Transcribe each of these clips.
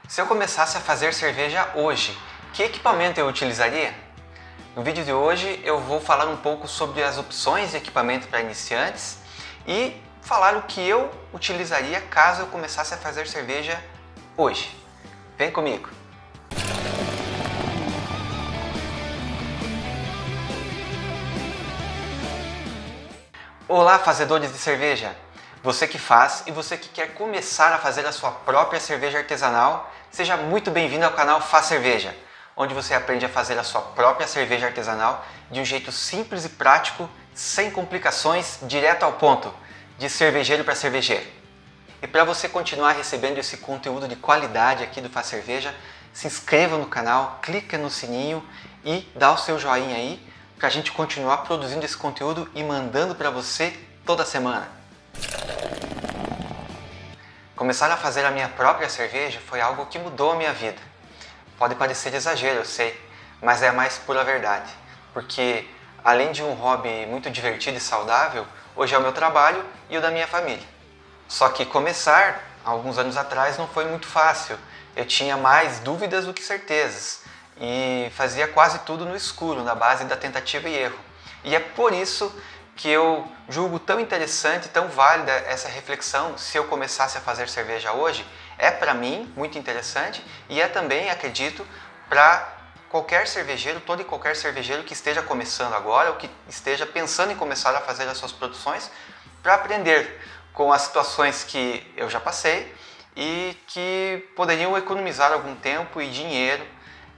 Se eu começasse a fazer cerveja hoje, que equipamento eu utilizaria? No vídeo de hoje eu vou falar um pouco sobre as opções de equipamento para iniciantes e falar o que eu utilizaria caso eu começasse a fazer cerveja hoje. Vem comigo! Olá, fazedores de cerveja! Você que faz e você que quer começar a fazer a sua própria cerveja artesanal, seja muito bem-vindo ao canal Faz Cerveja, onde você aprende a fazer a sua própria cerveja artesanal de um jeito simples e prático, sem complicações, direto ao ponto, de cervejeiro para cervejeiro. E para você continuar recebendo esse conteúdo de qualidade aqui do Faz Cerveja, se inscreva no canal, clica no sininho e dá o seu joinha aí para a gente continuar produzindo esse conteúdo e mandando para você toda semana. Começar a fazer a minha própria cerveja foi algo que mudou a minha vida. Pode parecer exagero, eu sei, mas é a mais pura verdade. Porque além de um hobby muito divertido e saudável, hoje é o meu trabalho e o da minha família. Só que começar, alguns anos atrás, não foi muito fácil. Eu tinha mais dúvidas do que certezas e fazia quase tudo no escuro, na base da tentativa e erro. E é por isso que eu julgo tão interessante, tão válida essa reflexão se eu começasse a fazer cerveja hoje. É para mim muito interessante e é também, acredito, para qualquer cervejeiro, todo e qualquer cervejeiro que esteja começando agora ou que esteja pensando em começar a fazer as suas produções, para aprender com as situações que eu já passei e que poderiam economizar algum tempo e dinheiro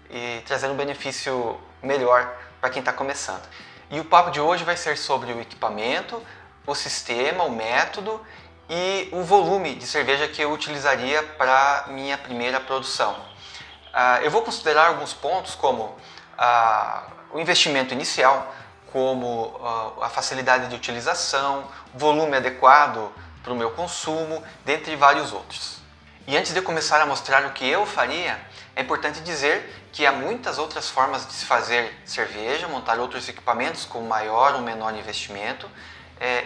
e trazer um benefício melhor para quem está começando. E o papo de hoje vai ser sobre o equipamento, o sistema, o método e o volume de cerveja que eu utilizaria para minha primeira produção. Eu vou considerar alguns pontos como o investimento inicial, como a facilidade de utilização, volume adequado para o meu consumo, dentre vários outros. E antes de eu começar a mostrar o que eu faria, é importante dizer que há muitas outras formas de se fazer cerveja, montar outros equipamentos com maior ou menor investimento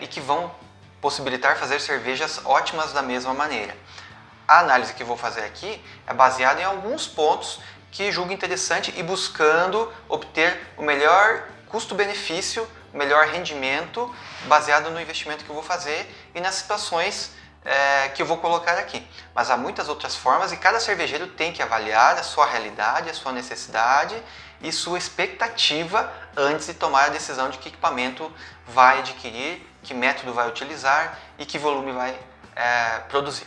e que vão possibilitar fazer cervejas ótimas da mesma maneira. A análise que eu vou fazer aqui é baseada em alguns pontos que julgo interessante e buscando obter o melhor custo-benefício, o melhor rendimento baseado no investimento que eu vou fazer e nas situações que eu vou colocar aqui. Mas há muitas outras formas e cada cervejeiro tem que avaliar a sua realidade, a sua necessidade e sua expectativa antes de tomar a decisão de que equipamento vai adquirir, que método vai utilizar e que volume vai produzir.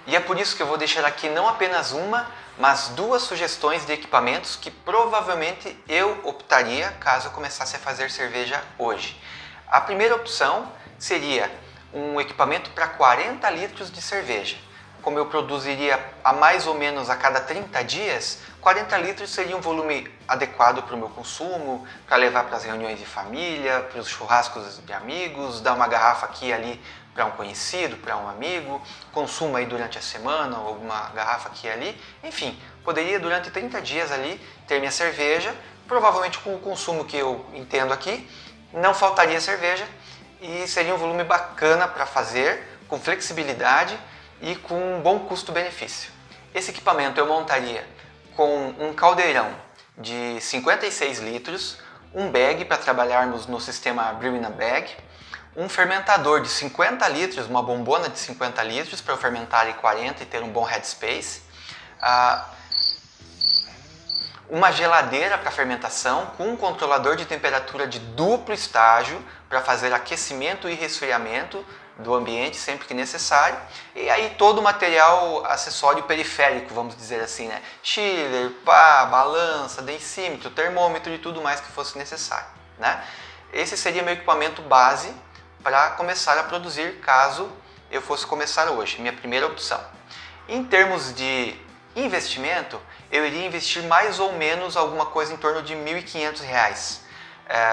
E é por isso que eu vou deixar aqui não apenas uma, mas duas sugestões de equipamentos que provavelmente eu optaria caso eu começasse a fazer cerveja hoje. A primeira opção seria um equipamento para 40 litros de cerveja. Como eu produziria a mais ou menos a cada 30 dias, 40 litros seria um volume adequado para o meu consumo, para levar para as reuniões de família, para os churrascos de amigos, dar uma garrafa aqui e ali para um conhecido, para um amigo, consumo aí durante a semana, ou uma garrafa aqui e ali. Enfim, poderia durante 30 dias ali ter minha cerveja, provavelmente com o consumo que eu entendo aqui, não faltaria cerveja, e seria um volume bacana para fazer, com flexibilidade e com um bom custo-benefício. Esse equipamento eu montaria com um caldeirão de 56 litros, um bag para trabalharmos no sistema Brew in a Bag, um fermentador de 50 litros, uma bombona de 50 litros para eu fermentar em 40 e ter um bom headspace, uma geladeira para fermentação com um controlador de temperatura de duplo estágio para fazer aquecimento e resfriamento do ambiente sempre que necessário, e aí todo o material acessório periférico, vamos dizer assim, né? Chiller, pá, balança, densímetro, termômetro e tudo mais que fosse necessário, né? Esse seria meu equipamento base para começar a produzir caso eu fosse começar hoje, minha primeira opção. Em termos de investimento, eu iria investir mais ou menos alguma coisa em torno de R$ 1.500.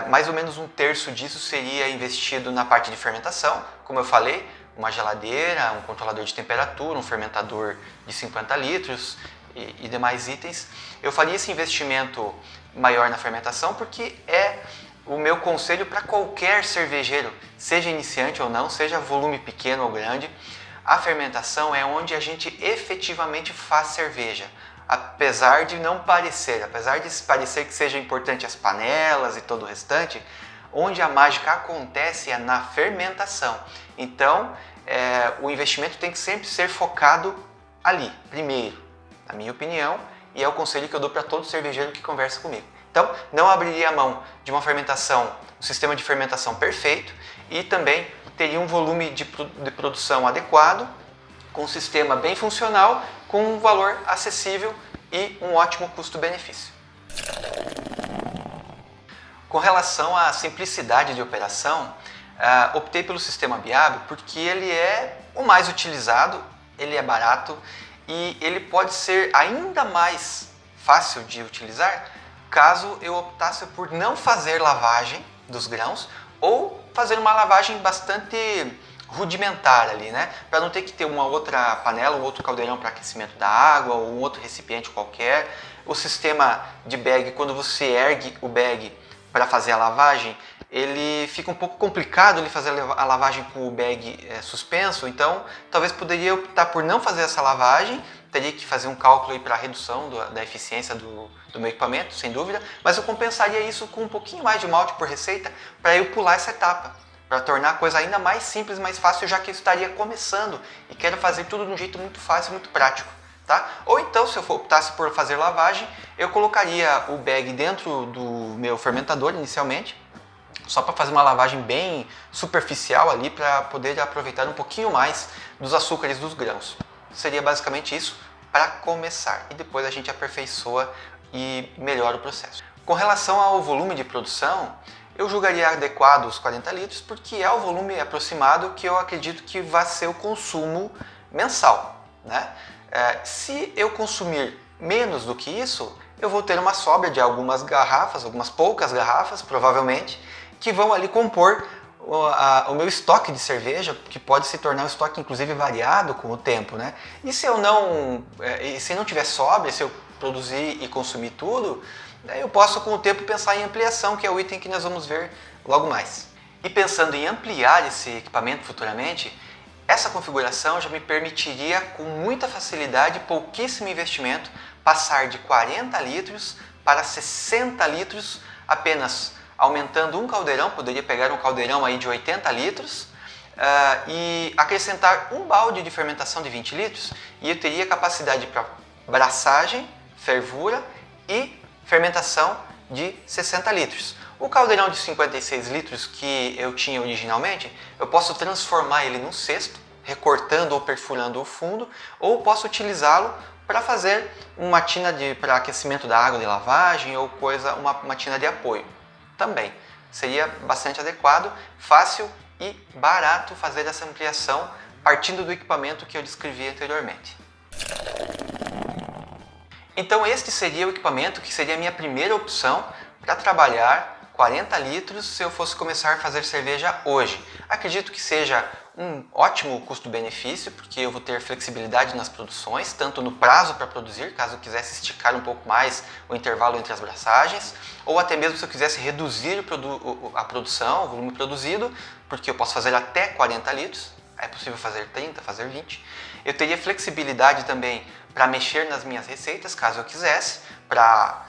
Mais ou menos um terço disso seria investido na parte de fermentação, como eu falei, uma geladeira, um controlador de temperatura, um fermentador de 50 litros e demais itens. Eu faria esse investimento maior na fermentação porque é o meu conselho para qualquer cervejeiro, seja iniciante ou não, seja volume pequeno ou grande. A fermentação é onde a gente efetivamente faz cerveja. apesar de não parecer, apesar de parecer que seja importante as panelas e todo o restante, onde a mágica acontece é na fermentação. Então, o investimento tem que sempre ser focado ali, primeiro, na minha opinião, e é o conselho que eu dou para todo cervejeiro que conversa comigo. Então, não abriria a mão de uma fermentação, um sistema de fermentação perfeito, e também teria um volume de produção adequado, com um sistema bem funcional, com um valor acessível e um ótimo custo-benefício. Com relação à simplicidade de operação, optei pelo sistema BIAB porque ele é o mais utilizado, ele é barato e ele pode ser ainda mais fácil de utilizar caso eu optasse por não fazer lavagem dos grãos ou fazer uma lavagem bastante rudimentar ali, né? Para não ter que ter uma outra panela, um outro caldeirão para aquecimento da água ou um outro recipiente qualquer. O sistema de bag, quando você ergue o bag para fazer a lavagem, ele fica um pouco complicado ele fazer a lavagem com o bag suspenso, então talvez poderia optar por não fazer essa lavagem, teria que fazer um cálculo para a redução da eficiência do meu equipamento, sem dúvida, mas eu compensaria isso com um pouquinho mais de malte por receita para eu pular essa etapa, para tornar a coisa ainda mais simples, mais fácil, já que eu estaria começando e quero fazer tudo de um jeito muito fácil, muito prático. Tá? Ou então, se eu optasse por fazer lavagem, eu colocaria o bag dentro do meu fermentador inicialmente, só para fazer uma lavagem bem superficial ali, para poder aproveitar um pouquinho mais dos açúcares dos grãos. Seria basicamente isso para começar, e depois a gente aperfeiçoa e melhora o processo. Com relação ao volume de produção, eu julgaria adequado os 40 litros, porque é o volume aproximado que eu acredito que vai ser o consumo mensal, né? Se eu consumir menos do que isso, eu vou ter uma sobra de algumas garrafas, algumas poucas garrafas, provavelmente, que vão ali compor o meu estoque de cerveja, que pode se tornar um estoque, inclusive, variado com o tempo, né? E se eu se não tiver sobra, se eu produzir e consumir tudo, eu posso, com o tempo, pensar em ampliação, que é o item que nós vamos ver logo mais. E pensando em ampliar esse equipamento futuramente, essa configuração já me permitiria, com muita facilidade, pouquíssimo investimento, passar de 40 litros para 60 litros, apenas aumentando um caldeirão, poderia pegar um caldeirão aí de 80 litros e acrescentar um balde de fermentação de 20 litros e eu teria capacidade para braçagem, fervura e fermentação de 60 litros. O caldeirão de 56 litros que eu tinha originalmente, eu posso transformar ele num cesto, recortando ou perfurando o fundo, ou posso utilizá-lo para fazer uma tina para aquecimento da água de lavagem ou uma tina de apoio. Também seria bastante adequado, fácil e barato fazer essa ampliação partindo do equipamento que eu descrevi anteriormente. Então este seria o equipamento que seria a minha primeira opção para trabalhar 40 litros se eu fosse começar a fazer cerveja hoje. Acredito que seja um ótimo custo-benefício, porque eu vou ter flexibilidade nas produções, tanto no prazo para produzir, caso eu quisesse esticar um pouco mais o intervalo entre as braçagens, ou até mesmo se eu quisesse reduzir a produção, o volume produzido, porque eu posso fazer até 40 litros, é possível fazer 30, fazer 20. Eu teria flexibilidade também para mexer nas minhas receitas, caso eu quisesse, para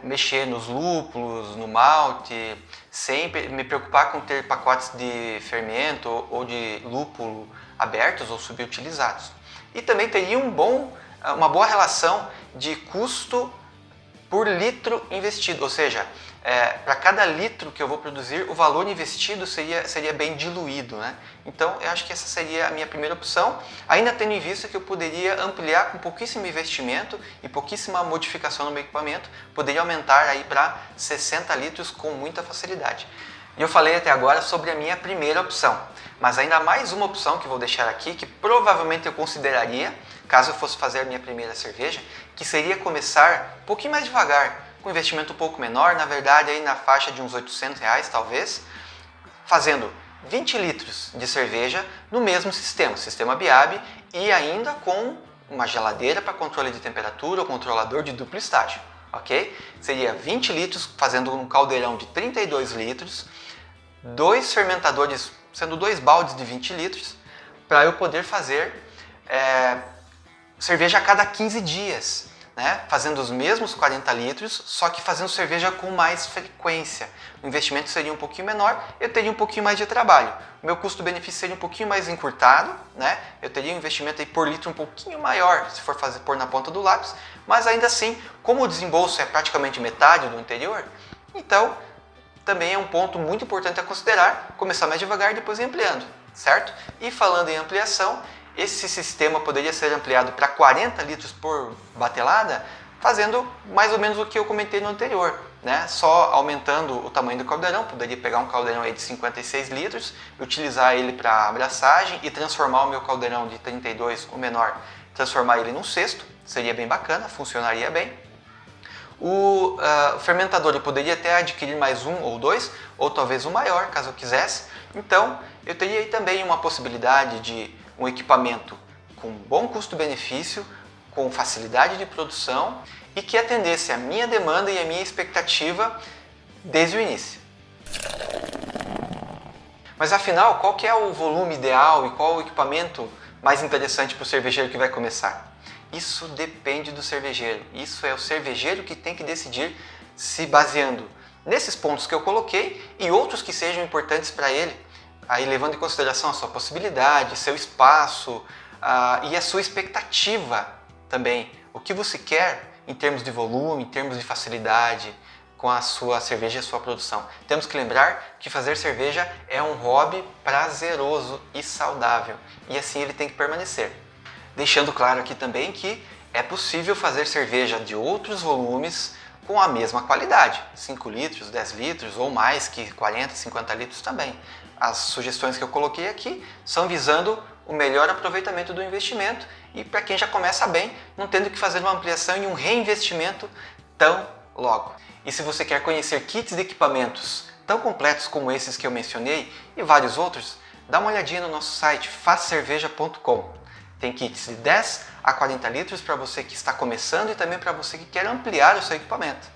mexer nos lúpulos, no malte, sempre me preocupar com ter pacotes de fermento ou de lúpulo abertos ou subutilizados. E também teria uma boa relação de custo por litro investido, ou seja, para cada litro que eu vou produzir, o valor investido seria bem diluído, né? Então, eu acho que essa seria a minha primeira opção, ainda tendo em vista que eu poderia ampliar com pouquíssimo investimento e pouquíssima modificação no meu equipamento, poderia aumentar aí para 60 litros com muita facilidade. E eu falei até agora sobre a minha primeira opção, mas ainda há mais uma opção que vou deixar aqui, que provavelmente eu consideraria, caso eu fosse fazer a minha primeira cerveja, que seria começar um pouquinho mais devagar, com investimento um pouco menor, na verdade aí na faixa de uns R$800 talvez, fazendo 20 litros de cerveja no mesmo sistema BIAB, e ainda com uma geladeira para controle de temperatura ou controlador de duplo estágio, ok? Seria 20 litros fazendo um caldeirão de 32 litros, dois fermentadores, sendo dois baldes de 20 litros, para eu poder fazer cerveja a cada 15 dias. né, fazendo os mesmos 40 litros, só que fazendo cerveja com mais frequência. O investimento seria um pouquinho menor, eu teria um pouquinho mais de trabalho. O meu custo-benefício seria um pouquinho mais encurtado, né? Eu teria um investimento aí por litro um pouquinho maior, se for pôr na ponta do lápis, mas ainda assim, como o desembolso é praticamente metade do anterior, então também é um ponto muito importante a considerar, começar mais devagar e depois ir ampliando, certo? E falando em ampliação, esse sistema poderia ser ampliado para 40 litros por batelada, fazendo mais ou menos o que eu comentei no anterior, né? Só aumentando o tamanho do caldeirão, poderia pegar um caldeirão aí de 56 litros, utilizar ele para abraçagem e transformar o meu caldeirão de 32, o menor, transformar ele num cesto, seria bem bacana, funcionaria bem. O fermentador eu poderia até adquirir mais um ou dois, ou talvez um maior, caso eu quisesse. Então, eu teria aí também uma possibilidade de um equipamento com bom custo-benefício, com facilidade de produção e que atendesse a minha demanda e a minha expectativa desde o início. Mas afinal, qual que é o volume ideal e qual o equipamento mais interessante para o cervejeiro que vai começar? Isso depende do cervejeiro. Isso é o cervejeiro que tem que decidir, se baseando nesses pontos que eu coloquei e outros que sejam importantes para ele, aí levando em consideração a sua possibilidade, seu espaço e a sua expectativa também. O que você quer em termos de volume, em termos de facilidade com a sua cerveja e a sua produção. Temos que lembrar que fazer cerveja é um hobby prazeroso e saudável e assim ele tem que permanecer. Deixando claro aqui também que é possível fazer cerveja de outros volumes com a mesma qualidade, 5 litros, 10 litros ou mais que 40, 50 litros também. As sugestões que eu coloquei aqui são visando o melhor aproveitamento do investimento e para quem já começa bem, não tendo que fazer uma ampliação e um reinvestimento tão logo. E se você quer conhecer kits de equipamentos tão completos como esses que eu mencionei e vários outros, dá uma olhadinha no nosso site fazcerveja.com. Tem kits de 10 a 40 litros para você que está começando e também para você que quer ampliar o seu equipamento.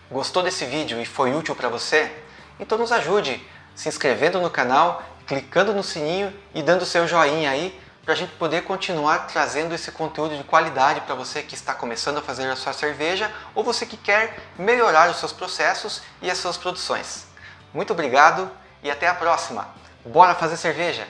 Gostou desse vídeo e foi útil para você? Então nos ajude se inscrevendo no canal, clicando no sininho e dando seu joinha aí para a gente poder continuar trazendo esse conteúdo de qualidade para você que está começando a fazer a sua cerveja ou você que quer melhorar os seus processos e as suas produções. Muito obrigado e até a próxima! Bora fazer cerveja!